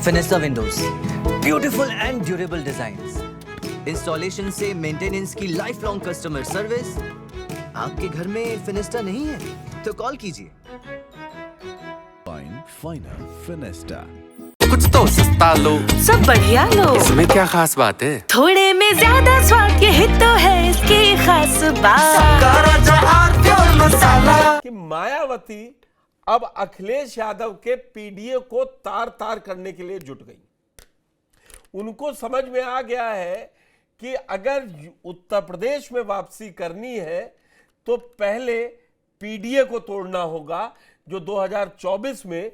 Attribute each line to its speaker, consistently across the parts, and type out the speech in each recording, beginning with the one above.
Speaker 1: फिनिस्टा windows, beautiful and durable designs, installation से maintenance की lifelong customer service. आपके घर में फिनिस्टा नहीं है तो कॉल कीजिए।
Speaker 2: फाइनल फिनिस्टा।
Speaker 3: कुछ तो सस्ता लो,
Speaker 4: सब बढ़िया लो।
Speaker 3: इसमें क्या खास बात है?
Speaker 4: थोड़े में ज्यादा स्वाद, यही तो है इसकी खास बात।
Speaker 5: कि मायावती अब अखिलेश यादव के पीडीए को तार तार करने के लिए जुट गई। उनको समझ में आ गया है कि अगर उत्तर प्रदेश में वापसी करनी है तो पहले पीडीए को तोड़ना होगा, जो 2024 में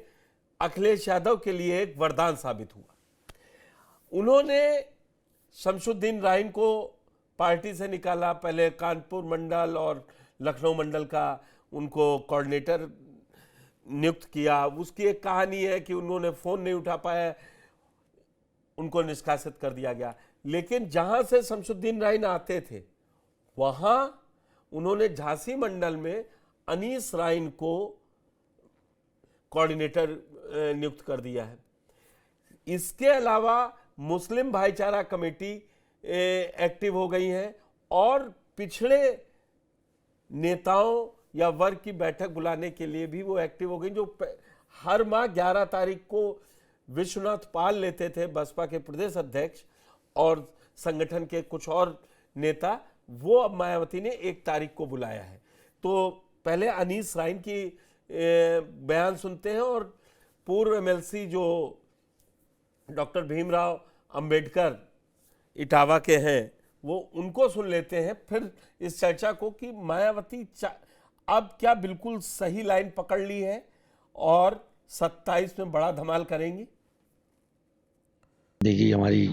Speaker 5: अखिलेश यादव के लिए एक वरदान साबित हुआ। उन्होंने शमशुद्दीन राइन को पार्टी से निकाला, पहले कानपुर मंडल और लखनऊ मंडल का उनको कोऑर्डिनेटर नियुक्त किया। उसकी एक कहानी है कि उन्होंने फोन नहीं उठा पाया, उनको निष्कासित कर दिया गया। लेकिन जहां से शमशुद्दीन राइन आते थे वहां उन्होंने झांसी मंडल में अनीस राइन को कोऑर्डिनेटर नियुक्त कर दिया है। इसके अलावा मुस्लिम भाईचारा कमेटी एक्टिव हो गई है और पिछड़े नेताओं या वर्ग की बैठक बुलाने के लिए भी वो एक्टिव हो गई। जो हर माह 11 तारीख को विश्वनाथ पाल लेते थे, बसपा के प्रदेश अध्यक्ष और संगठन के कुछ और नेता, वो अब मायावती ने 1 तारीख को बुलाया है। तो पहले अनीस राइन की बयान सुनते हैं और पूर्व एमएलसी जो डॉक्टर भीमराव अंबेडकर इटावा के हैं वो उनको सुन लेते हैं, फिर इस चर्चा को कि मायावती अब क्या बिल्कुल सही लाइन पकड़ ली है और 27 में बड़ा धमाल करेंगी।
Speaker 6: देखिए, हमारी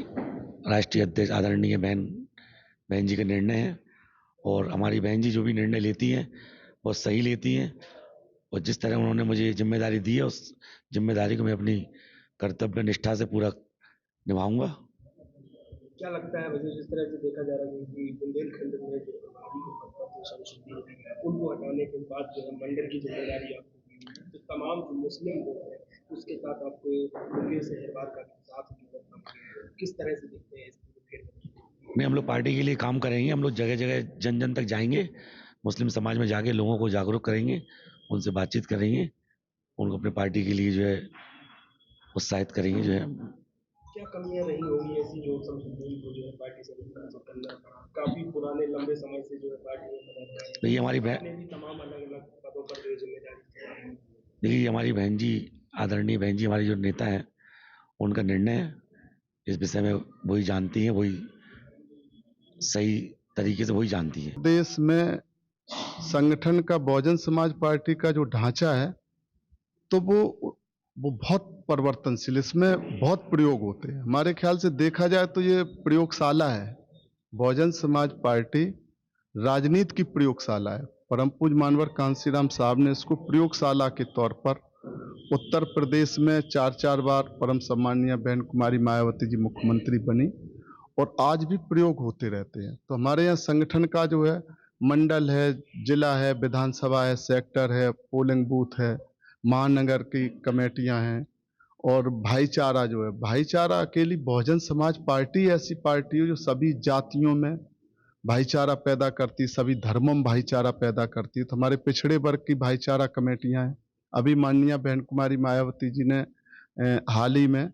Speaker 6: राष्ट्रीय अध्यक्ष आदरणीय बहन जी का निर्णय है और हमारी बहन जी जो भी निर्णय लेती हैं बहुत सही लेती हैं और जिस तरह उन्होंने मुझे जिम्मेदारी दी है उस जिम्मेदारी को मैं अपनी कर्तव्य निष्ठा से पूरा निभाऊंगा।
Speaker 7: क्या लगता है वजह जिस तरह से देखा जा रहा है कि बुंदेलखंड में जो उनको हटाने के बाद जो है मंडल की जिम्मेदारी आपको दी है, तो तमाम जो मुस्लिम लोग हैं उसके साथ आपको मुकेश अहरवार का साथ किस तरह से देखते हैं इसको?
Speaker 6: हम लोग पार्टी के लिए काम करेंगे, हम लोग जगह जगह जन जन तक जाएंगे, मुस्लिम समाज में जाके लोगों को जागरूक करेंगे, उनसे बातचीत करेंगे, उनको अपने पार्टी के लिए जो है उत्साहित करेंगे। जो है
Speaker 7: क्या कमियां रही होंगी ऐसी जो शमशुद्दीन को जो है पार्टी से करना पड़ा? काफी पुराने लंबे समय से जो है पार्टी में
Speaker 6: देखिए हमारी
Speaker 7: तमाम अलग अलग पदों पर जो जिम्मेदारी।
Speaker 6: देखिए हमारी बहन जी, आदरणीय बहन जी हमारी जो नेता है उनका निर्णय है, इस विषय में वही जानती है, वही सही तरीके से वही जानती है।
Speaker 8: देश में संगठन का बहुजन समाज पार्टी का जो ढांचा है तो वो बहुत परिवर्तनशील, इसमें बहुत प्रयोग होते हैं। हमारे ख्याल से देखा जाए तो ये प्रयोगशाला है। बहुजन समाज पार्टी राजनीति की प्रयोगशाला है। परम पूज्य मानवर कांशीराम साहब ने इसको प्रयोगशाला के तौर पर उत्तर प्रदेश में 4 बार परम सम्माननीय बहन कुमारी मायावती जी मुख्यमंत्री बनी और आज भी प्रयोग होते रहते हैं। तो हमारे यहाँ संगठन का जो है मंडल है, जिला है, विधानसभा है, सेक्टर है, पोलिंग बूथ है, महानगर की कमेटियां हैं और भाईचारा जो है, भाईचारा के लिए बहुजन समाज पार्टी ऐसी पार्टी है जो सभी जातियों में भाईचारा पैदा करती, सभी धर्मों में भाईचारा पैदा करती है। तो हमारे पिछड़े वर्ग की भाईचारा कमेटियां हैं। अभी माननीय बहन कुमारी मायावती जी ने हाल ही में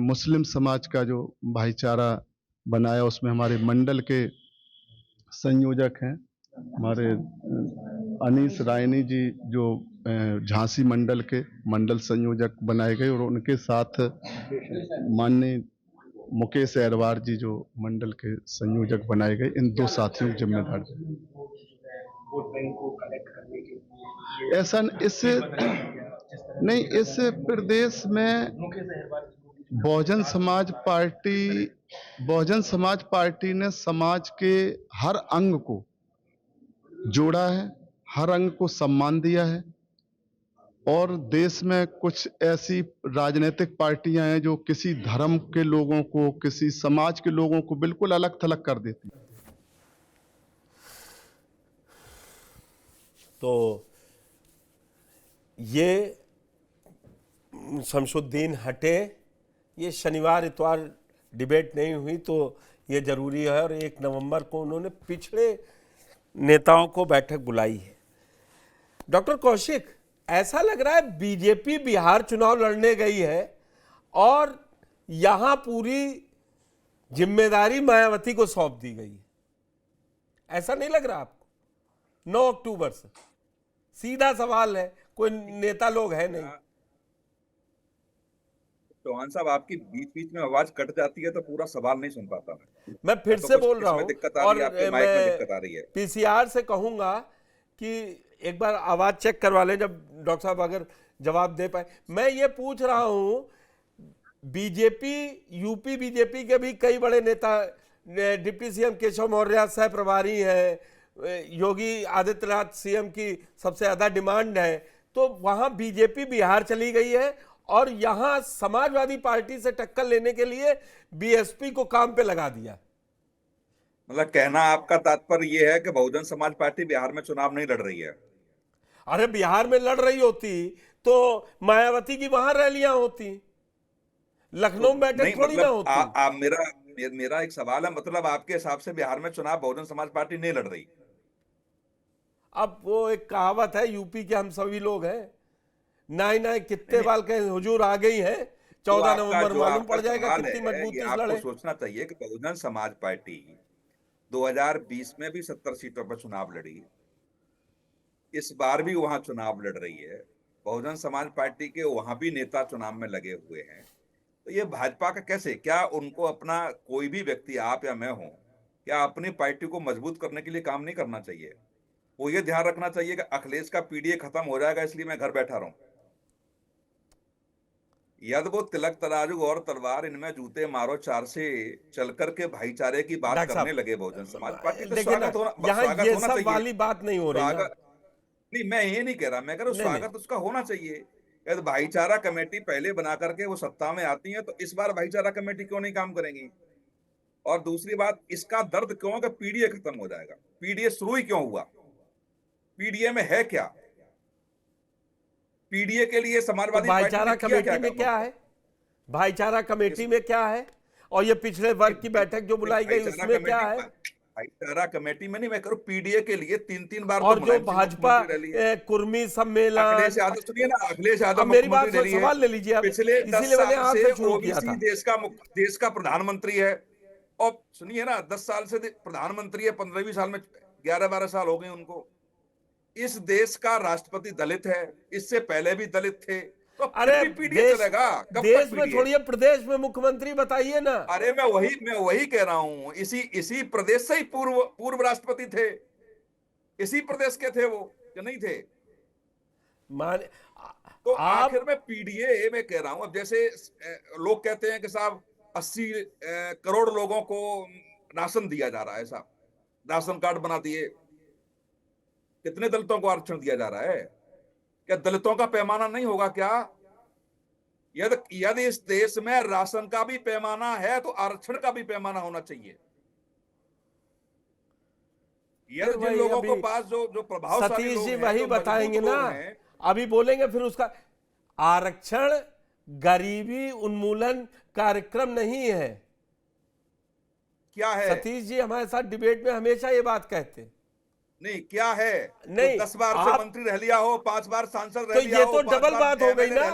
Speaker 8: मुस्लिम समाज का जो भाईचारा बनाया, उसमें हमारे मंडल के संयोजक हैं हमारे अनीस रायनी जी, जो झांसी मंडल के मंडल संयोजक बनाए गए और उनके साथ माननीय मुकेश अहरवार जी जो मंडल के संयोजक बनाए गए। इन 2 साथियों की जिम्मेदारी ऐसा इससे नहीं, इस प्रदेश में बहुजन समाज पार्टी ने समाज के हर अंग को जोड़ा है, हर अंग को सम्मान दिया है और देश में कुछ ऐसी राजनीतिक पार्टियां हैं जो किसी धर्म के लोगों को, किसी समाज के लोगों को बिल्कुल अलग थलग कर देती।
Speaker 5: तो ये शमशुद्दीन हटे ये शनिवार इतवार डिबेट नहीं हुई तो ये जरूरी है, और 1 नवंबर को उन्होंने पिछड़े नेताओं को बैठक बुलाई है। डॉक्टर कौशिक, ऐसा लग रहा है बीजेपी बिहार चुनाव लड़ने गई है और यहां पूरी जिम्मेदारी मायावती को सौंप दी गई है। ऐसा नहीं लग रहा आपको? 9 अक्टूबर से सीधा सवाल है, कोई नेता लोग है नहीं।
Speaker 9: चौहान साहब, आपकी बीच बीच में आवाज कट जाती है तो पूरा सवाल नहीं सुन पाता
Speaker 5: मैं फिर
Speaker 9: तो
Speaker 5: से
Speaker 9: कुछ
Speaker 5: बोल रहा
Speaker 9: इसमें
Speaker 5: हूं,
Speaker 9: दिक्कत आ रही है, आपके माइक में दिक्कत आ रही है।
Speaker 5: पीसीआर से कहूंगा कि एक बार आवाज चेक करवा लें जब डॉक्टर साहब अगर जवाब दे पाए। मैं ये पूछ रहा हूं, बीजेपी, यूपी बीजेपी के भी कई बड़े नेता, डिप्टी सीएम केशव मौर्य सह प्रभारी हैं, योगी आदित्यनाथ सीएम की सबसे ज्यादा डिमांड है, तो वहां बीजेपी बिहार चली गई है और यहां समाजवादी पार्टी से टक्कर लेने के लिए बीएसपी को काम पे लगा दिया।
Speaker 9: मतलब कहना आपका तात्पर्य यह है कि बहुजन समाज पार्टी बिहार में चुनाव नहीं लड़ रही है?
Speaker 5: अरे बिहार में लड़ रही होती तो मायावती की वहां रैलियां होती, लखनऊ में बैठक थोड़ी ना होती।
Speaker 9: मेरा एक सवाल है, मतलब आपके हिसाब से बिहार में चुनाव बहुजन समाज पार्टी नहीं लड़ रही?
Speaker 5: अब वो एक कहावत है, यूपी के हम सभी लोग हैं, नाई नाई कितने बाल के हुजूर आ गई है, 14 नवंबर मालूम पड़ जाएगा कितनी मजबूती से लड़े।
Speaker 9: आपको सोचना चाहिए कि बहुजन समाज पार्टी 2020 में भी 70 सीटों पर चुनाव लड़ी, इस बार भी वहां चुनाव लड़ रही है, बहुजन समाज पार्टी के वहां भी नेता चुनाव में लगे हुए हैं। तो ये भाजपा का कैसे, क्या उनको अपना कोई भी व्यक्ति, आप या मैं हूं, क्या अपनी पार्टी को मजबूत करने के लिए काम नहीं करना चाहिए? वो ये ध्यान रखना चाहिए कि अखिलेश का पीडीए खत्म हो जाएगा इसलिए मैं घर बैठा रहूं। यदि वो तिलक तराजू और तलवार इनमें जूते मारो 4 से चल करके भाईचारे की बात करने लगे बहुजन समाज पार्टी, तो स्वागत होना चाहिए।
Speaker 5: वाली बात नहीं हो रही है।
Speaker 9: नहीं, मैं ये नहीं कह रहा, मैं कह रहा हूं स्वागत उसका होना चाहिए। यदि भाईचारा कमेटी पहले बना करके वो सत्ता में आती है तो इस बार भाईचारा कमेटी क्यों नहीं काम करेंगी? और दूसरी बात, इसका दर्द क्यों कि पीडीए खत्म हो जाएगा? पीडीए शुरू ही क्यों हुआ? पीडीए में है क्या? पीडीए के लिए समाजवादी
Speaker 5: भाईचारा कमेटी में क्या है? भाईचारा कमेटी में क्या है? और ये पिछले वर्ग की बैठक जो बुलाई गई उसमें क्या है?
Speaker 9: भाईचारा कमेटी में नहीं, मैं करूं पीडीए के लिए 3-3 बार
Speaker 5: और जो भाजपा कुर्मी सम्मेलन,
Speaker 9: अखिलेश यादव, सुनिए ना, अखिलेश यादव
Speaker 5: मेरी बात पर सवाल ले लीजिए,
Speaker 9: पिछले 10 साल से ओबीसी देश का प्रधानमंत्री है। और सुनिए ना, 10 साल से प्रधानमंत्री है, 15वीं साल में 11-12 साल हो गए उनको। इस देश का राष्ट्रपति दलित है, इससे पहले भी दलित थे, तो
Speaker 5: अरे देश में छोड़िए, प्रदेश में मुख्यमंत्री बताइए ना।
Speaker 9: अरे मैं वही कह रहा हूं, इसी प्रदेश से ही पूर्व राष्ट्रपति थे, इसी प्रदेश के थे वो, कि नहीं थे? तो आखिर में पीडीए में कह रहा हूं, अब जैसे लोग कहते हैं कि साहब 80 करोड़ लोगों को राशन दिया जा रहा है, साहब राशन कार्ड बना दिए, कितने दलितों को आरक्षण दिया जा रहा है? क्या दलितों का पैमाना नहीं होगा क्या? यदि इस देश में राशन का भी पैमाना है तो आरक्षण का भी पैमाना होना चाहिए। यदि जिन लोगों को पास जो प्रभावशाली
Speaker 5: सतीश
Speaker 9: लोग
Speaker 5: जी
Speaker 9: हैं,
Speaker 5: वही
Speaker 9: जो
Speaker 5: बताएंगे
Speaker 9: मजबूत
Speaker 5: ना,
Speaker 9: लोग हैं,
Speaker 5: अभी बोलेंगे फिर उसका। आरक्षण गरीबी उन्मूलन कार्यक्रम नहीं है।
Speaker 9: क्या है?
Speaker 5: सतीश जी हमारे साथ डिबेट में हमेशा ये बात कहते हैं।
Speaker 9: नहीं, क्या है?
Speaker 5: नहीं,
Speaker 9: 10 बार से मंत्री रह लिया हो, 5 बार सांसद रह
Speaker 5: तो
Speaker 9: लिया
Speaker 5: ये
Speaker 9: हो,
Speaker 5: तो डबल बात हो गई ना।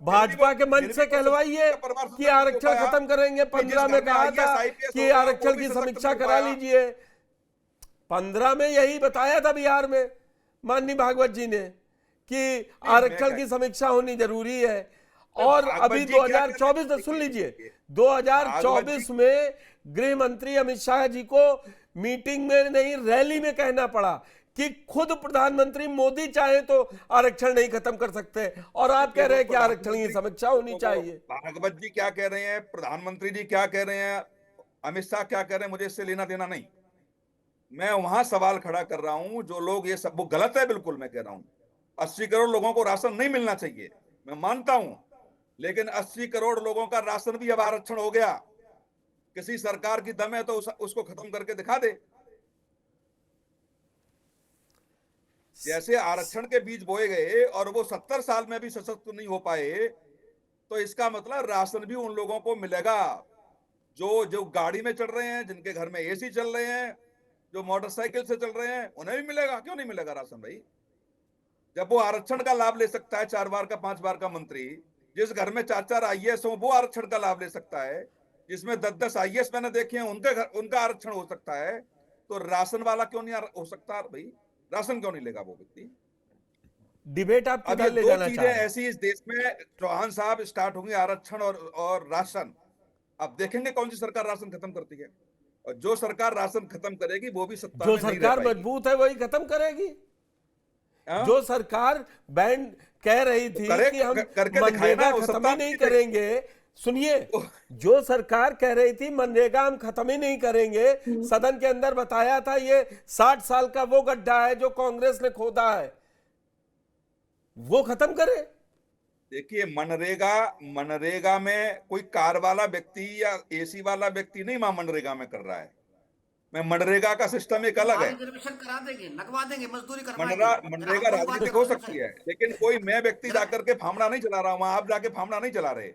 Speaker 5: भाजपा के मंच से कहलवाइए कि आरक्षण खत्म करेंगे। 15 में कहा था कि आरक्षण की समीक्षा करा लीजिए। 15 में यही बताया था बिहार में माननीय भागवत जी ने कि आरक्षण की समीक्षा होनी जरूरी है। और अभी 2024 में सुन लीजिए, 2024 में गृह मंत्री अमित शाह जी को मीटिंग में नहीं, रैली में कहना पड़ा कि खुद प्रधानमंत्री मोदी चाहे तो आरक्षण नहीं खत्म कर सकते, और आप कह रहे हैं कि आरक्षण की समीक्षा होनी चाहिए।
Speaker 9: भागवत जी क्या कह रहे हैं, प्रधानमंत्री जी क्या कह रहे हैं, अमित शाह क्या कह रहे हैं, मुझे इससे लेना देना नहीं। मैं वहां सवाल खड़ा कर रहा हूं, जो लोग ये सब, वो गलत है बिल्कुल। मैं कह रहा हूं 80 करोड़ लोगों को राशन नहीं मिलना चाहिए, मैं मानता हूं, लेकिन 80 करोड़ लोगों का राशन भी अब आरक्षण हो गया। किसी सरकार की दम है तो उसको खत्म करके दिखा दे। जैसे आरक्षण के बीज बोए गए और वो 70 साल में भी सशक्त नहीं हो पाए, तो इसका मतलब राशन भी उन लोगों को मिलेगा जो जो गाड़ी में चढ़ रहे हैं, जिनके घर में एसी चल रहे हैं, जो मोटरसाइकिल से चल रहे हैं, उन्हें भी मिलेगा। क्यों नहीं मिलेगा राशन भाई? जब वो आरक्षण का लाभ ले सकता है 4 बार का 5 बार का मंत्री, जिस घर में 4-4 आईएएस हो वो आरक्षण का लाभ ले सकता है, जिसमें 10-10 आईएएस मैंने देखे हैं उनका आरक्षण हो सकता है, तो राशन वाला क्यों नहीं हो सकता भाई? राशन क्यों नहीं लेगा वो व्यक्ति?
Speaker 5: डिबेट आप
Speaker 9: अब
Speaker 5: किधर
Speaker 9: ये
Speaker 5: ले
Speaker 9: दो
Speaker 5: जाना
Speaker 9: चीजें
Speaker 5: चाह रहे हैं?
Speaker 9: ऐसी इस देश में चौहान साहब स्टार्ट होंगे, आरक्षण और राशन। अब देखेंगे कौन सी सरकार राशन खत्म करती है, और जो सरकार राशन खत्म करेगी वो भी सत्ता
Speaker 5: जो
Speaker 9: में नहीं रह
Speaker 5: सरकार
Speaker 9: पाएगी।
Speaker 5: मजबूत है वही खत्म करेगी।
Speaker 9: हाँ?
Speaker 5: जो सरकार बैन कह रही थी कि हम
Speaker 9: करके दिखाए
Speaker 5: मनरेगा
Speaker 9: ना, वो
Speaker 5: खत्म
Speaker 9: सत्ता
Speaker 5: ही नहीं
Speaker 9: में
Speaker 5: करेंगे। सुनिए, जो सरकार कह रही थी मनरेगा हम खत्म ही नहीं करेंगे, सदन के अंदर बताया था ये 60 साल का वो गड्ढा है जो कांग्रेस ने खोदा है, वो खत्म करे।
Speaker 9: देखिए, मनरेगा में कोई कार वाला व्यक्ति या एसी वाला व्यक्ति नहीं मनरेगा में कर रहा है। मैं मनरेगा का सिस्टम एक अलग है।
Speaker 10: रिजर्वेशन करा देंगे, लगवा देंगे, मजदूरी
Speaker 9: मनरेगा राजनीतिक हो सकती है, लेकिन कोई मैं व्यक्ति जाकर के फामड़ा नहीं चला रहा हूं, आप जाके फामड़ा नहीं चला रहे।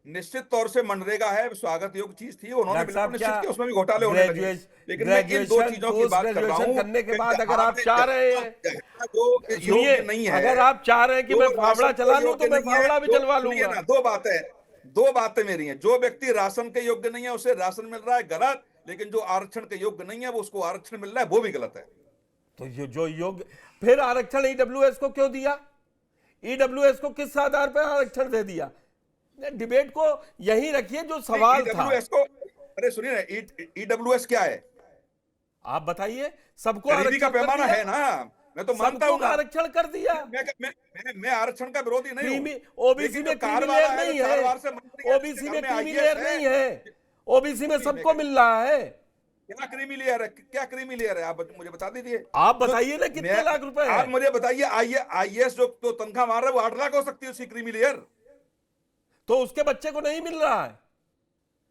Speaker 9: निश्चित तौर से मनरेगा है, स्वागत योग्य चीज थी, उन्होंने बिल्कुल निश्चित किया, उसमें भी घोटाले होने लगे। लेकिन मैं इन दो चीजों की बात कर रहा हूं
Speaker 5: करने के बाद अगर आप चाह रहे हैं,
Speaker 9: जो योग्य नहीं है,
Speaker 5: अगर आप चाह रहे हैं कि मैं फावड़ा चला लूं तो मैं फावड़ा भी चलवा लूंगा।
Speaker 9: दो बातें मेरी हैं। जो व्यक्ति राशन के योग्य नहीं है उसे राशन मिल रहा है, गलत। लेकिन जो आरक्षण के योग्य नहीं है वो उसको आरक्षण मिल रहा है, वो भी गलत है।
Speaker 5: तो ये जो योग्य, फिर आरक्षण ईडब्ल्यूएस को क्यों दिया? ईडब्ल्यूएस को किस आधार पर आरक्षण दे दिया? डिबेट को यहीं रखिए जो सवाल था।
Speaker 9: अरे सुनिए ना, ईडब्ल्यूएस क्या है
Speaker 5: आप बताइए। सबको
Speaker 9: गरीबी का पैमाना है ना, मैं तो मानता हूं।
Speaker 5: आरक्षण कर दिया।
Speaker 9: मैं आरक्षण का विरोधी नहीं हूं।
Speaker 5: ओबीसी में क्रीमी लेयर नहीं है, ओबीसी में क्रीमी लेयर नहीं है, ओबीसी में सबको मिल रहा है।
Speaker 9: क्या क्रीमी लेयर है? क्या क्रीमी लेयर है? आप मुझे बता दीजिए।
Speaker 5: आप बताइए ना कितने लाख रुपए है?
Speaker 9: आप मुझे बताइए, आईएएस जो तो तनख्वाह मार रहा है वो 8 लाख हो सकती है उसकी क्रीमी लेयर,
Speaker 5: तो उसके बच्चे को नहीं मिल रहा है।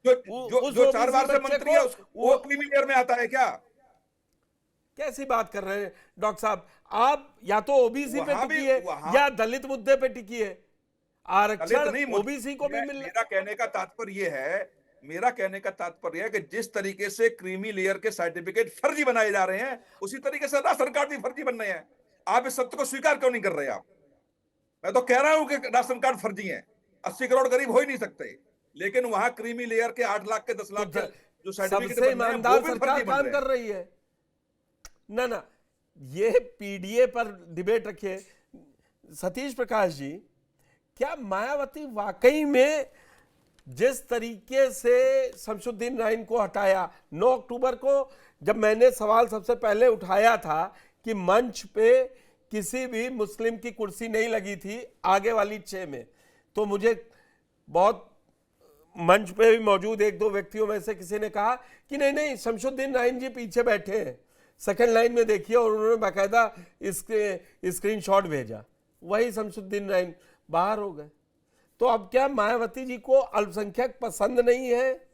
Speaker 9: जो 4 बार से मंत्री है वो क्रीमी लेयर में आता है क्या?
Speaker 5: कैसी बात कर रहे हैं डॉक्टर साहब? आप या तो ओबीसी पे टिकिए या दलित मुद्दे पे टिकिए। आरक्षण ओबीसी को भी मिल।
Speaker 9: मेरा कहने का तात्पर्य है कि जिस तरीके से क्रीमी लेयर के सर्टिफिकेट फर्जी बनाए जा रहे हैं, उसी तरीके से राशन कार्ड भी फर्जी बन रहे हैं। आप इस सत्य को स्वीकार क्यों नहीं कर रहे? आप, मैं तो कह रहा हूं कि राशन कार्ड फर्जी हैं। 80 करोड़ गरीब हो ही नहीं सकते, लेकिन वहां क्रीमी लेयर के 8 लाख के 10 लाख के जो सर्टिफिकेट
Speaker 5: सबसे ईमानदार सरकार काम कर रही है ना। ये पीडीए पर डिबेट रखिए। सतीश प्रकाश जी, क्या मायावती वाकई में जिस तरीके से शमसुद्दीन राइन को हटाया, 9 अक्टूबर को जब मैंने सवाल सबसे पहले उठाया था कि मंच पे किसी भी मुस्लिम की कुर्सी नहीं लगी थी आगे वाली 6 में, तो मुझे बहुत मंच पे भी मौजूद 1-2 व्यक्तियों में से किसी ने कहा कि नहीं शमसुद्दीन राइन जी पीछे बैठे हैं, सेकंड लाइन में देखिए, और उन्होंने बाकायदा स्क्रीनशॉट भेजा। वही शमसुद्दीन राइन बाहर हो गए। तो अब क्या मायावती जी को अल्पसंख्यक पसंद नहीं है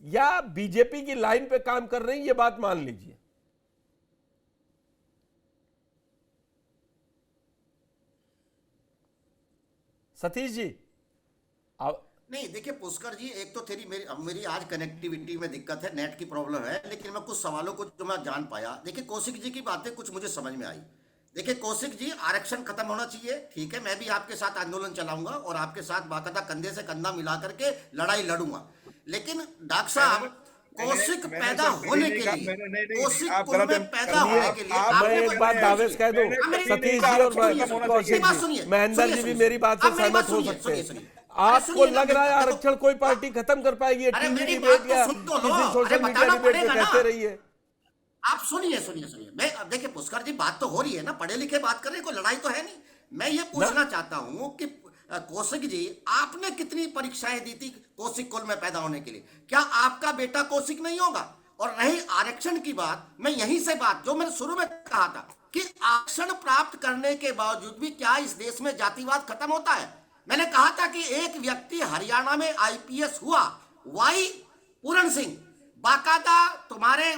Speaker 5: या बीजेपी की लाइन पे काम कर रही है? ये बात मान लीजिए। सतीश जी
Speaker 10: नहीं, देखिए पुष्कर जी, एक तो मेरी आज कनेक्टिविटी में दिक्कत है, नेट की प्रॉब्लम है, लेकिन मैं कुछ सवालों को जो मैं जान पाया। देखिए कौशिक जी की बातें कुछ मुझे समझ में आई। देखिए कौशिक जी, आरक्षण खत्म होना चाहिए, ठीक है, मैं भी आपके साथ आंदोलन चलाऊंगा और आपके साथ बाकायदा कंधे से कंधा मिला करके लड़ाई लड़ूंगा। लेकिन डॉक्टर साहब, कौशिक पैदा होने के लिए, कौशिक कुल में पैदा होने के लिए,
Speaker 5: मैं एक बात दावेश कह दूं, सतीश जी और कौशिक जी, महेंद्र जी भी मेरी बात से सहमत हो सकते हैं। आपको लग रहा है आरक्षण कोई पार्टी खत्म कर पाएगी? टीवी डिबेट या किसी सोशल मीडिया डिबेट में कहते रहिए।
Speaker 10: आप सुनिए। मैं देखिए पुष्कर जी, बात तो हो रही है ना, पढ़े लिखे बात कर रहे हैं, कोई लड़ाई तो है नहीं। मैं ये पूछना चाहता हूं कि कौशिक जी, आपने कितनी परीक्षाएं दी थी कौशिक कुल में पैदा होने के लिए? क्या आपका बेटा कौशिक नहीं होगा? और रही आरक्षण की बात, मैं यहीं से बात जो मैंने शुरू में कहा था कि आरक्षण प्राप्त करने के बावजूद भी क्या इस देश में जातिवाद खत्म होता है? मैंने कहा था कि एक व्यक्ति हरियाणा में आईपीएस हुआ, वाई पूरण सिंह, बाकायदा तुम्हारे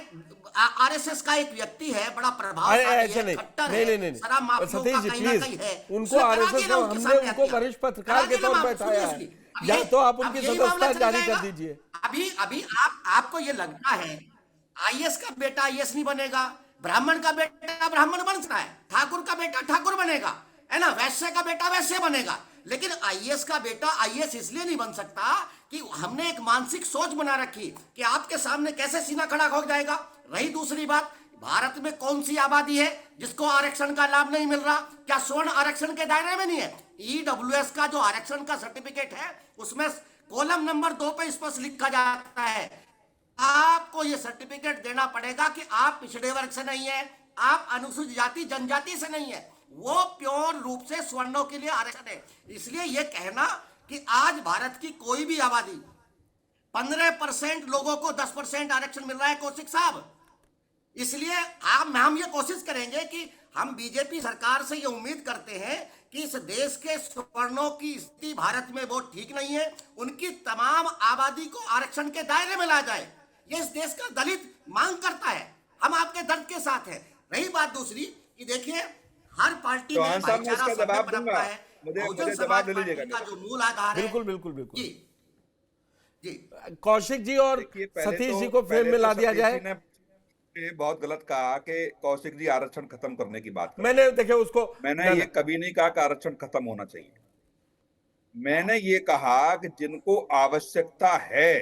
Speaker 10: आरएसएस का एक व्यक्ति है, बड़ा प्रभावशाली है, खट्टर है, शराब माफियाओं का कहीं ना कहीं है।
Speaker 5: उनको आरएसएस को हमने उनको वरिष्ठ पत्रकार के तौर पर बैठाया है। या तो आप उनकी
Speaker 10: यही मामला
Speaker 5: सदस्यता
Speaker 10: चल
Speaker 5: जारी कर
Speaker 10: जाएगा।
Speaker 5: दीजिए।
Speaker 10: अभी अभी आपको ये लगता है आईएएस का बेटा आईएएस नहीं बनेगा, ब्राह्मण का बेटा ब्राह्मण बन सकता है, ठाकुर का बेटा ठाकुर बनेगा, है ना, वैश्य का बेटा वैश्य बनेगा, लेकिन आईएएस का बेटा आईएएस इसलिए नहीं बन सकता कि हमने एक मानसिक सोच बना रखी कि आपके सामने कैसे सीना खड़ा हो जाएगा। रही दूसरी बात, भारत में कौन सी आबादी है जिसको आरक्षण का लाभ नहीं मिल रहा? क्या स्वर्ण आरक्षण के दायरे में नहीं है? ईडब्ल्यूएस का जो आरक्षण का सर्टिफिकेट है उसमें कॉलम नंबर 2 पे स्पष्ट लिखा जाता है आपको ये सर्टिफिकेट देना पड़ेगा कि आप पिछड़े वर्ग से नहीं है, आप अनुसूचित जाति जनजाति से नहीं है, वो प्योर रूप से स्वर्णों के लिए आरक्षण है। इसलिए ये कहना कि आज भारत की कोई भी आबादी 15% लोगों को 10% आरक्षण मिल रहा है, कौशिक साहब, इसलिए हम ये कोशिश करेंगे कि हम बीजेपी सरकार से ये उम्मीद करते हैं कि इस देश के सवर्णों की स्थिति भारत में बहुत ठीक नहीं है, उनकी तमाम आबादी को आरक्षण के दायरे में ला जाए। ये इस देश का दलित मांग करता है, हम आपके दर्द के साथ हैं। रही बात दूसरी कि देखिए हर पार्टी में भाईचारा सभ्य बनता है, बहुजन समाज पार्टी का जो मूल आधार है।
Speaker 5: बिल्कुल बिल्कुल बिल्कुल
Speaker 10: जी जी
Speaker 5: कौशिक जी और सतीश जी को फ्रेम में ला दिया जाए।
Speaker 9: ये बहुत गलत कहा कि कौशिक जी आरक्षण खत्म करने की बात कर।
Speaker 5: मैंने देखिए उसको
Speaker 9: मैंने ये कभी नहीं कहा कि आरक्षण खत्म होना चाहिए। मैंने ये कहा कि जिनको आवश्यकता है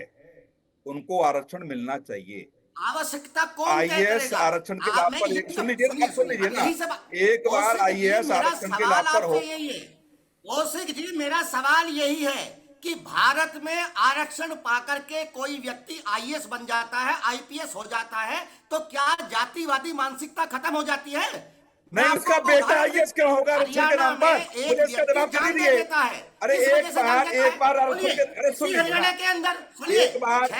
Speaker 9: उनको आरक्षण मिलना चाहिए।
Speaker 10: आवश्यकता कौन
Speaker 9: आईएएस आरक्षण के लाभ पर सुन लीजिए ना, एक बार आईएएस आरक्षण के लाभ पर हो।
Speaker 10: कौशिक जी मेरा सवाल यही है कि भारत में आरक्षण पाकर के कोई व्यक्ति आईएएस बन जाता है, आईपीएस हो जाता है, तो क्या जातिवादी मानसिकता खत्म हो जाती है?
Speaker 9: नहीं, उसका बेटा आईएएस क्यों होगा आरक्षण के नाम पर? मुझे इसका जवाब दीजिए। अरे एक बार आरक्षण के, अरे सुनिए
Speaker 10: हरियाणा के अंदर
Speaker 9: एक बार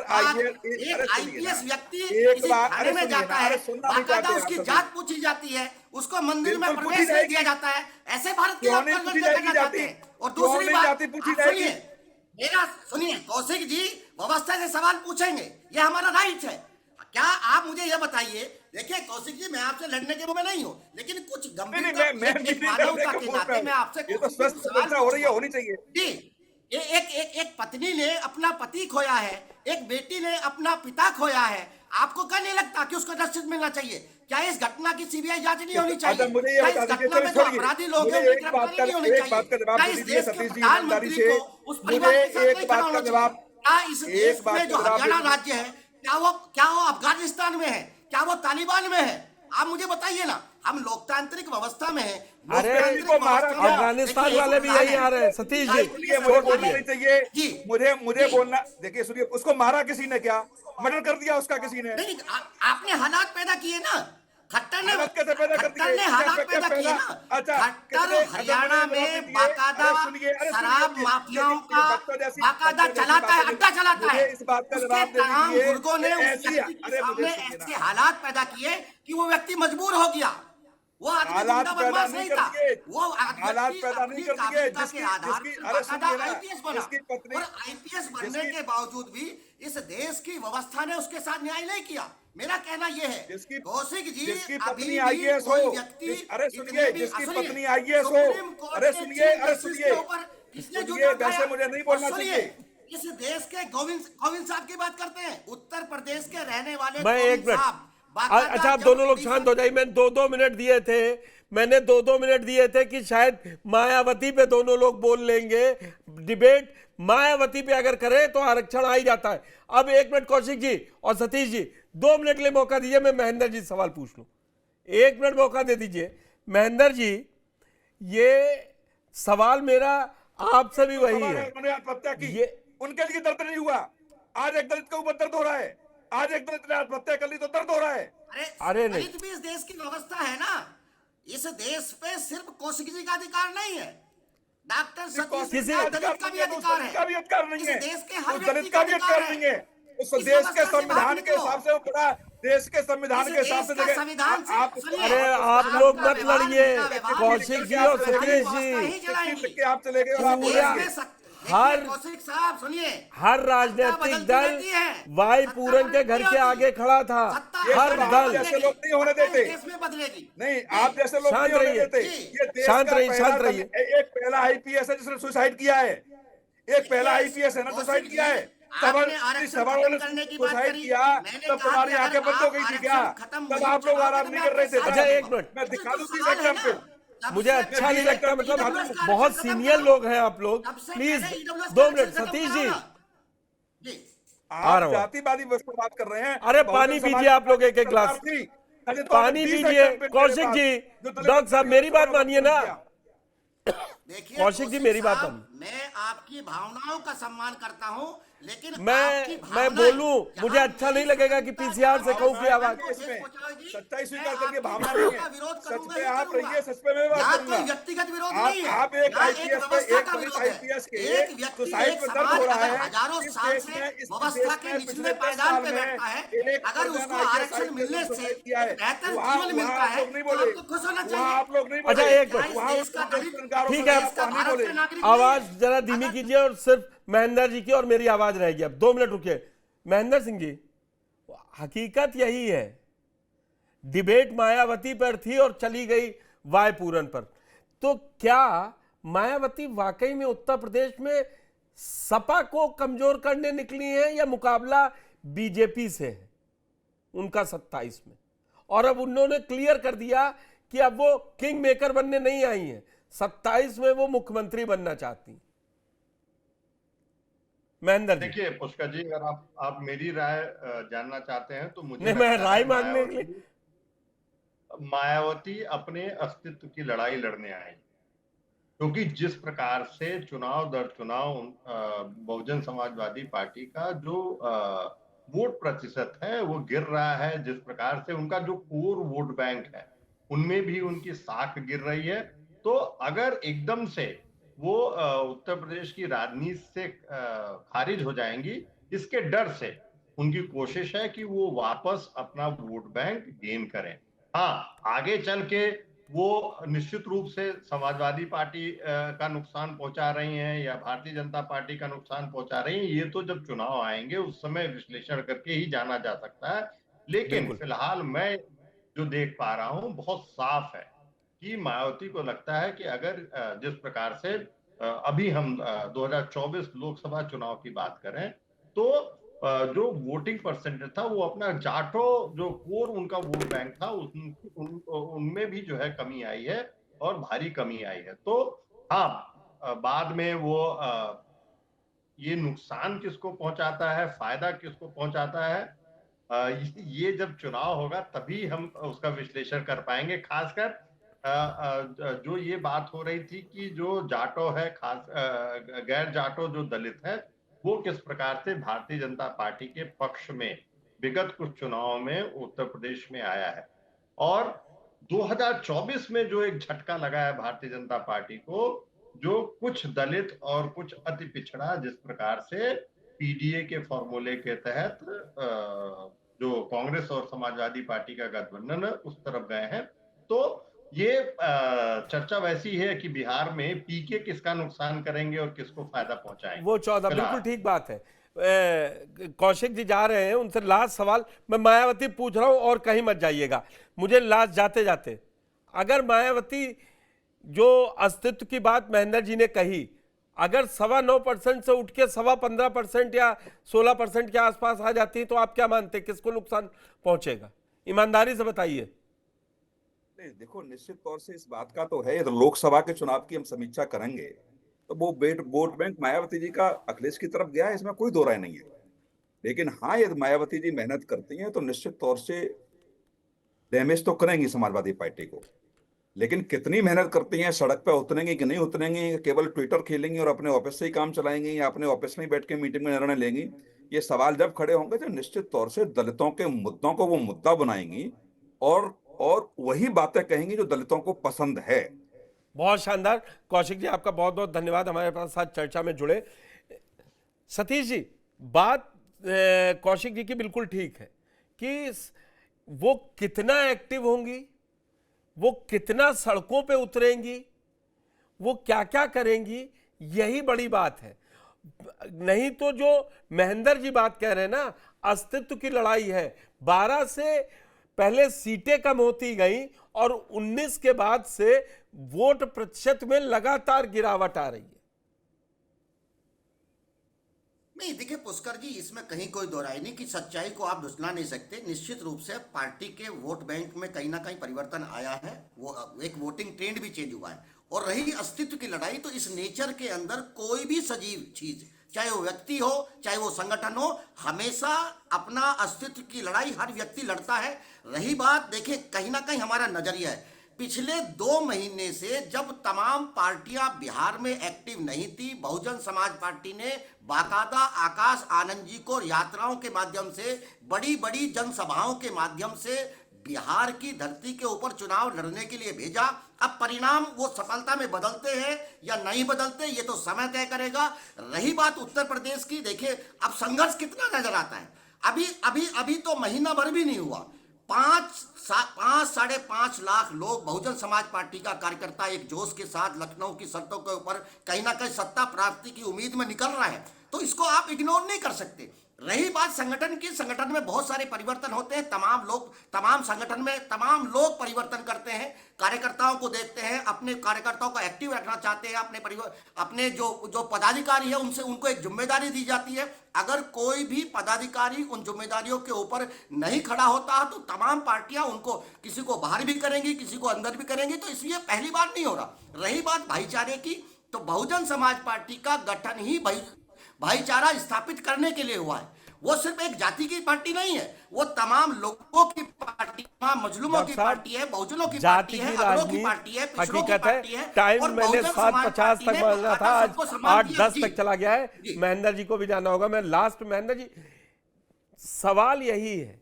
Speaker 10: आईपीएस व्यक्ति किसी थाने में जाता है, बाकायदा उसकी जात पूछी जाती है, उसको मंदिर में प्रवेश नहीं दिया जाता है। ऐसे भारत की आप करना चाहते हैं। और दूसरी बात सुनिए, मेरा सुनिए, कौशिक जी व्यवस्था से सवाल पूछेंगे, ये हमारा राइट है। क्या आप मुझे ये बताइए, देखिए कौशिक जी मैं आपसे लड़ने के मुंह में नहीं हूँ, लेकिन कुछ गंभीरता मानवता के नाते मैं आपसे
Speaker 9: सवाल हो रही है, होनी चाहिए
Speaker 10: जी। एक पत्नी ने अपना पति खोया है, एक बेटी ने अपना पिता खोया है, आपको क्या नहीं लगता कि उसको जस्टिस मिलना चाहिए? क्या इस घटना की सीबीआई जांच नहीं होनी चाहिए? क्या इस घटना में जो अपराधी लोग हैं उनकी गिरफ्तारी नहीं होनी चाहिए? क्या इस देश के प्रधानमंत्री को उस परिवार के साथ नहीं खड़ा होना चाहिए? क्या इस देश में जो हरियाणा राज्य है क्या वो अफगानिस्तान में है? क्या वो तालिबान में है? आप मुझे बताइए ना, हम लोकतांत्रिक व्यवस्था में हैं।
Speaker 5: अरे अफगानिस्तान वाले भी यही आ रहे हैं। सतीश जी
Speaker 9: मुझे बोलना नहीं चाहिए, मुझे बोलना, देखिए सुनिए, उसको मारा किसी ने क्या? मर्डर कर दिया उसका किसी ने?
Speaker 10: नहीं, आपने हालात पैदा किए ना, खट्टर ने हालात पैदा किए ना। खट्टर हरियाणा में बाकायदा शराब माफियाओं का बाकायदा चलाता है, अड्डा चलाता है। उसके तमाम बुजुर्गों ने उस व्यक्ति के सामने ऐसे हालात पैदा किए कि वो व्यक्ति मजबूर हो गया। वो आदमी गुंडा बदमाश नहीं था, वो
Speaker 9: हालात पैदा नहीं कर दिए
Speaker 10: के आधार पर आईपीएस बना। और आईपीएस बनने के बावजूद भी इस देश की व्यवस्था ने उसके साथ न्याय नहीं किया। मेरा कहना यह है कौशिक जी, अभी भी कोई व्यक्ति,
Speaker 9: अरे सुनिए, जिसकी पत्नी आईएएस हो, अरे सुनिए वैसे मुझे नहीं बोलना चाहिए।
Speaker 10: इस देश के गोविंद साहब की बात करते हैं, उत्तर प्रदेश के रहने वाले
Speaker 5: मैं एक मिनट, अच्छा आप दोनों लोग शांत हो जाइए। मैंने 2-2 मिनट दिए थे, मैंने 2-2 मिनट दिए थे कि शायद मायावती पे दोनों लोग बोल लेंगे। डिबेट मायावती पे अगर करे तो आरक्षण आ ही जाता है। अब 1 मिनट कौशिक जी और सतीश जी 2 मिनट के लिए मौका दीजिए, मैं महेंद्र जी से सवाल पूछ लूं। 1 मिनट मौका दे दीजिए। महेंद्र जी, ये सवाल मेरा आपसे भी वही है।
Speaker 9: उन्होंने आत्महत्या की, उनके लिए दर्द नहीं हुआ। आज एक दलित के ऊपर दर्द हो रहा है, आज एक दलित ने आत्महत्या कर ली तो दर्द हो रहा है।
Speaker 10: अरे नहीं, भी इस देश की व्यवस्था है ना। इस देश पे सिर्फ कौशिक जी का अधिकार नहीं है, डॉक्टर सतीश दलित का भी अधिकार है,
Speaker 9: नहीं है,
Speaker 10: देश के हर
Speaker 9: दलित का भी अधिकार नहीं है। उस देश के संविधान के हिसाब से वो पड़ा, देश के संविधान के हिसाब से
Speaker 5: अरे आप लोग मत लड़िए, कौशिक जी और सतीश जी,
Speaker 9: आप चले गए।
Speaker 5: हर राजनीतिक दल वाई पूरन के घर के आगे खड़ा था। हर दल
Speaker 9: जैसे लोग नहीं होने देते, नहीं आप जैसे लोग नहीं होने देते।
Speaker 5: शांत रहिए, शांत रहिए।
Speaker 9: एक पहला आईपीएस है जिसने सुसाइड किया है, एक पहला आईपीएस है ना सुसाइड किया है, तब सभा वाले सुसाइड किया, तब तुम्हारी आंखें बंद हो गई थी क्या? तब आप लोग आराम नहीं कर रहे थे?
Speaker 5: अच्छा, एक मिनट,
Speaker 9: मैं दिखा दूं 30 एग्जाम्पल।
Speaker 5: मुझे अच्छा नहीं लगता, मतलब हम बहुत सीनियर लोग हैं आप लोग, प्लीज 2 मिनट। सतीश जी,
Speaker 9: आप जातिवादी बस पर बात कर रहे हैं।
Speaker 5: अरे पानी पीजिए आप लोग, एक एक गिलास पानी पीजिए। कौशिक जी, डॉक्टर साहब मेरी बात मानिए ना।
Speaker 10: देखिए
Speaker 5: कौशिक जी, मेरी बात
Speaker 10: साहब, मैं आपकी भावनाओं का सम्मान करता हूं, लेकिन
Speaker 5: मैं बोलूं, मुझे अच्छा नहीं लगेगा कि पीसीआर से कहूं कि आवाज।
Speaker 9: सच्चाई स्वीकार करके भावना नहीं है, सच पे आप रहिए, सच पे मैं बात करूंगा।
Speaker 10: व्यक्तिगत विरोध नहीं है,
Speaker 9: आप एक आईपीएस पे, एक पुलिस आईपीएस के सुसाइड पे दर्द हो रहा है।
Speaker 10: हजारों साल से व्यवस्था के निचले पायदान पे बैठता है, अगर उसको आरक्षण मिलने से बेहतर जीवन मिलता है तो आपको खुश होना चाहिए।
Speaker 9: आप लोग नहीं
Speaker 5: अच्छा,
Speaker 9: बोले।
Speaker 5: एक मिनट, ठीक है,
Speaker 10: नागरिक
Speaker 5: आवाज जरा धीमी कीजिए और सिर्फ महेंद्र जी की और मेरी आवाज रहेगी। अब 2 मिनट रुकिए। महेंद्र सिंह जी, हकीकत यही है, डिबेट मायावती पर थी और चली गई वाय पूरन पर। तो क्या मायावती वाकई में उत्तर प्रदेश में सपा को कमजोर करने निकली है, या मुकाबला बीजेपी से है उनका 27 में? और अब उन्होंने क्लियर कर दिया कि अब वो किंग मेकर बनने नहीं आई हैं, 27 में वो मुख्यमंत्री बनना चाहती हैं।
Speaker 11: महेंद्र, देखिए पुष्कर जी, अगर आप मेरी राय जानना चाहते हैं तो मुझे
Speaker 5: मैं राय मांगने के लिए,
Speaker 11: मायावती अपने अस्तित्व की लड़ाई लड़ने आई, क्योंकि जिस प्रकार से चुनाव दर चुनाव बहुजन समाजवादी पार्टी का जो वोट प्रतिशत है वो गिर रहा है, जिस प्रकार से उनका जो कोर वोट बैंक है उनमें भी उनकी साख गिर रही है, तो अगर एकदम से वो उत्तर प्रदेश की राजनीति से खारिज हो जाएंगी, इसके डर से उनकी कोशिश है कि वो वापस अपना वोट बैंक गेन करें। हाँ, आगे चल के वो निश्चित रूप से समाजवादी पार्टी का नुकसान पहुंचा रही हैं या भारतीय जनता पार्टी का नुकसान पहुंचा रही हैं, ये तो जब चुनाव आएंगे उस समय विश्लेषण करके ही जाना जा सकता है। लेकिन फिलहाल मैं जो देख पा रहा हूं बहुत साफ है कि मायावती को लगता है कि अगर जिस प्रकार से अभी हम 2024 लोकसभा चुनाव की बात करें तो जो वोटिंग परसेंटेज था वो अपना जाटो जो कोर उनका वोट बैंक था उनमें भी जो है कमी आई है और भारी कमी आई है। तो हाँ, बाद में वो ये नुकसान किसको पहुंचाता है, फायदा किसको पहुंचाता है, ये जब चुनाव होगा तभी हम उसका विश्लेषण कर पाएंगे। खासकर जो ये बात हो रही थी कि जो जाटो है, खास गैर जाटो जो दलित है, वो किस प्रकार से भारतीय जनता पार्टी के पक्ष में विगत कुछ चुनाव में उत्तर प्रदेश में आया है, और 2024 में जो एक झटका लगा है भारतीय जनता पार्टी को, जो कुछ दलित और कुछ अति पिछड़ा जिस प्रकार से पीडीए के फॉर्मूले के तहत जो कांग्रेस और समाजवादी पार्टी का गठबंधन उस तरफ गए हैं, तो ये चर्चा वैसी है कि बिहार में पीके किसका नुकसान करेंगे और किसको फायदा पहुंचाएंगे।
Speaker 5: वो 14, बिल्कुल ठीक बात है। कौशिक जी जा रहे हैं, उनसे लास्ट सवाल मैं मायावती पूछ रहा हूं और कहीं मत जाइएगा। मुझे लास्ट जाते जाते, अगर मायावती जो अस्तित्व की बात महेंद्र जी ने कही, अगर 9.25% से उठ के 15.25% या 16% के आसपास आ जाती है, तो आप क्या मानते हैं किसको नुकसान पहुंचेगा? ईमानदारी से बताइए।
Speaker 9: देखो, निश्चित तौर से इस बात का तो है, तो लोकसभा के चुनाव की हम समीक्षा करेंगे तो वो वोट बैंक मायावती जी का अखिलेश की तरफ गया है, इसमें कोई दो राय नहीं है। लेकिन हाँ, यदि मायावती जी मेहनत करती हैं तो निश्चित तौर से डैमेज तो करेंगी समाजवादी पार्टी को, लेकिन कितनी मेहनत करती हैं, सड़क पे उतरेंगे कि नहीं उतरेंगे, केवल ट्विटर खेलेंगी और अपने ऑफिस से ही काम चलाएंगे या अपने ऑफिस में ही बैठ के मीटिंग में निर्णय लेंगी, ये सवाल जब खड़े होंगे तो निश्चित तौर से दलितों के मुद्दों को वो मुद्दा बनाएंगी और वही बातें कहेंगे जो दलितों को पसंद है।
Speaker 5: बहुत शानदार। कौशिक जी, आपका बहुत बहुत धन्यवाद हमारे पास साथ चर्चा में जुड़े। सतीश जी, बात कौशिक जी की बिल्कुल ठीक है कि वो कितना एक्टिव होंगी, वो कितना सड़कों पे उतरेंगी, वो क्या क्या करेंगी, यही बड़ी बात है। नहीं तो जो महेंद्र जी बात कह रहे हैं ना, अस्तित्व की लड़ाई है। 12 से पहले सीटें कम होती गई और 19 के बाद से वोट प्रतिशत में लगातार गिरावट आ रही है।
Speaker 10: नहीं देखिए पुष्कर जी, इसमें कहीं कोई दो राय नहीं कि सच्चाई को आप झुठला नहीं सकते। निश्चित रूप से पार्टी के वोट बैंक में कहीं ना कहीं परिवर्तन आया है, वो एक वोटिंग ट्रेंड भी चेंज हुआ है। और रही अस्तित्व की लड़ाई, तो इस नेचर के अंदर कोई भी सजीव चीज, चाहे वो व्यक्ति हो चाहे वो संगठन हो, हमेशा अपना अस्तित्व की लड़ाई हर व्यक्ति लड़ता है। रही बात, देखिए कहीं ना कहीं हमारा नजरिया है, पिछले 2 महीने से जब तमाम पार्टियां बिहार में एक्टिव नहीं थी, बहुजन समाज पार्टी ने बाकायदा आकाश आनंद जी को यात्राओं के माध्यम से, बड़ी बड़ी जनसभाओं के माध्यम से बिहार की धरती के ऊपर चुनाव लड़ने के लिए भेजा। अब परिणाम वो सफलता में बदलते हैं या नहीं बदलते, ये तो समय तय करेगा। रही बात उत्तर प्रदेश की, देखिए अब संघर्ष कितना नजर आता है। अभी तो महीना भर भी नहीं हुआ, 5-5.5 लाख लोग बहुजन समाज पार्टी का कार्यकर्ता एक जोश के साथ लखनऊ की सड़कों के ऊपर कहीं ना कहीं सत्ता प्राप्ति की उम्मीद में निकल रहा है, तो इसको आप इग्नोर नहीं कर सकते। रही बात संगठन की, संगठन में बहुत सारे परिवर्तन होते हैं, तमाम संगठन में तमाम लोग परिवर्तन करते हैं, कार्यकर्ताओं को देखते हैं, अपने कार्यकर्ताओं को एक्टिव रखना चाहते हैं, अपने जो पदाधिकारी है उनसे उनको एक जिम्मेदारी दी जाती है। अगर कोई भी पदाधिकारी उन जिम्मेदारियों के ऊपर नहीं खड़ा होता तो तमाम पार्टियां उनको, किसी को बाहर भी करेंगी, किसी को अंदर भी करेंगी, तो इसलिए पहली बार नहीं हो रहा। रही बात भाईचारे की, तो बहुजन समाज पार्टी का गठन ही भाईचारा स्थापित करने के लिए हुआ है। वो सिर्फ एक जाति की पार्टी नहीं है, वो तमाम लोगों की पार्टी, मजलूमों की पार्टी है, बहुजनों की पार्टी है, अगड़ों की पार्टी है, पिछड़ों की पार्टी है।
Speaker 5: टाइम मैंने 7:50 तक बोलना था, आज 8:10 तक चला गया है। महेंद्र जी को भी जाना होगा। मैं लास्ट, महेंद्र जी, सवाल यही है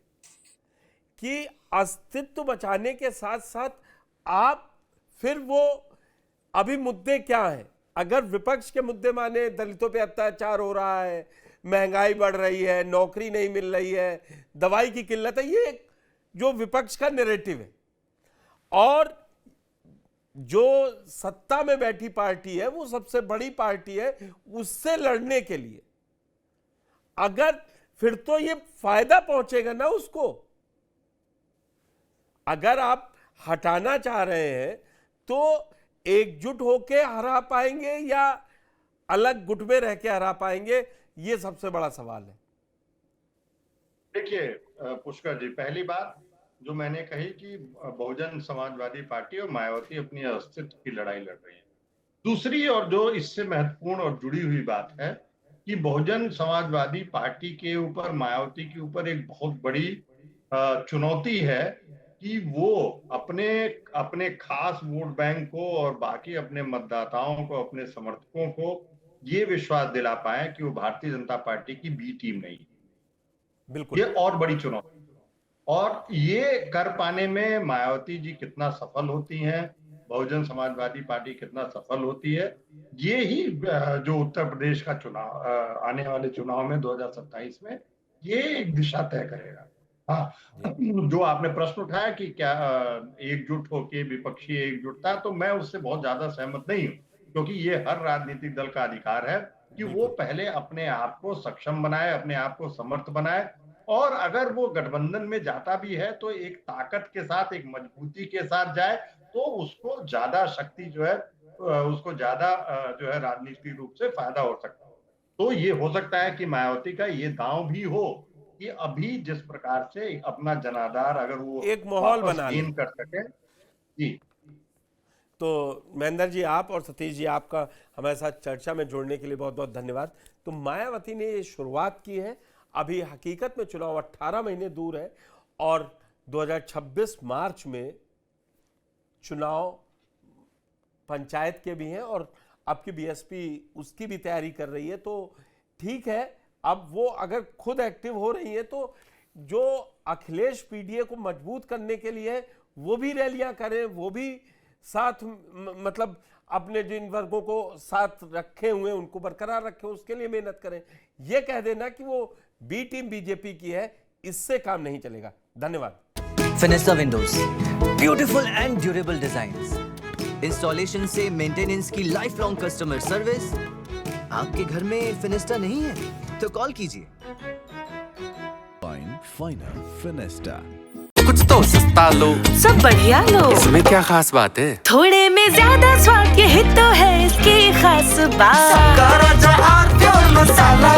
Speaker 5: कि अस्तित्व बचाने के साथ साथ आप फिर वो अभी मुद्दे क्या हैं? अगर विपक्ष के मुद्दे माने, दलितों पे अत्याचार हो रहा है, महंगाई बढ़ रही है, नौकरी नहीं मिल रही है, दवाई की किल्लत है, ये जो विपक्ष का नैरेटिव है, और जो सत्ता में बैठी पार्टी है वो सबसे बड़ी पार्टी है, उससे लड़ने के लिए अगर फिर तो ये फायदा पहुंचेगा ना उसको। अगर आप हटाना चाह रहे हैं तो एकजुट होके हरा पाएंगे या अलग गुट में रह के हरा पाएंगे, ये सबसे बड़ा सवाल है।
Speaker 11: देखिए पुष्कर जी, पहली बात जो मैंने कही कि बहुजन समाजवादी पार्टी और मायावती अपनी अस्तित्व की लड़ाई लड़ रही है। दूसरी और जो इससे महत्वपूर्ण और जुड़ी हुई बात है कि बहुजन समाजवादी पार्टी के ऊपर, मायावती के ऊपर एक बहुत बड़ी चुनौती है कि वो अपने खास वोट बैंक को और बाकी अपने मतदाताओं को, अपने समर्थकों को ये विश्वास दिला पाए कि वो भारतीय जनता पार्टी की बी टीम नहीं। बिल्कुल, ये और बड़ी चुनौती, और ये कर पाने में मायावती जी कितना सफल होती हैं, बहुजन समाजवादी पार्टी कितना सफल होती है, ये ही जो उत्तर प्रदेश का चुनाव, आने वाले चुनाव में 2027 में, ये एक दिशा तय करेगा। हाँ, जो आपने प्रश्न उठाया कि क्या एकजुट होके विपक्षी एकजुटता, तो मैं उससे बहुत ज्यादा सहमत नहीं हूँ, क्योंकि ये हर राजनीतिक दल का अधिकार है कि वो पहले अपने आप को सक्षम बनाए, अपने आप को समर्थ बनाए, और अगर वो गठबंधन में जाता भी है तो एक ताकत के साथ, एक मजबूती के साथ जाए, तो उसको ज्यादा शक्ति जो है, उसको ज्यादा जो है राजनीतिक रूप से फायदा हो सकता है। तो ये हो सकता है कि मायावती का ये दांव भी हो कि अभी जिस प्रकार से अपना जनाधार अगर वो
Speaker 5: एक माहौल बना
Speaker 11: कर सके। जी,
Speaker 5: तो महेंद्र जी, आप और सतीश जी, आपका हमारे साथ चर्चा में जोड़ने के लिए बहुत बहुत धन्यवाद। तो मायावती ने ये शुरुआत की है, अभी हकीकत में चुनाव 18 महीने दूर है और 2026 मार्च में चुनाव पंचायत के भी हैं और आपकी बीएसपी उसकी भी तैयारी कर रही है। तो ठीक है, अब वो अगर खुद एक्टिव हो रही है तो जो अखिलेश पीडीए को मजबूत करने के लिए वो भी रैलियां करें, वो भी साथ, मतलब अपने जिन वर्गों को साथ रखे हुए उनको बरकरार रखें, उसके लिए मेहनत करें। ये कह देना कि वो बी टीम बीजेपी की है, इससे काम नहीं चलेगा। धन्यवाद।
Speaker 1: Fenesta windows, beautiful and durable designs, installation से मेंटेनेंस की लाइफ लॉन्ग कस्टमर सर्विस। आपके घर में फिनिस्टा नहीं है तो कॉल कीजिए।
Speaker 2: फाइनल फिनिस्टा।
Speaker 3: कुछ तो सस्ता लो,
Speaker 4: सब बढ़िया लो,
Speaker 3: इसमें क्या खास बात है?
Speaker 4: थोड़े में ज्यादा स्वाद, यही तो है इसकी खास बात।
Speaker 3: मसाला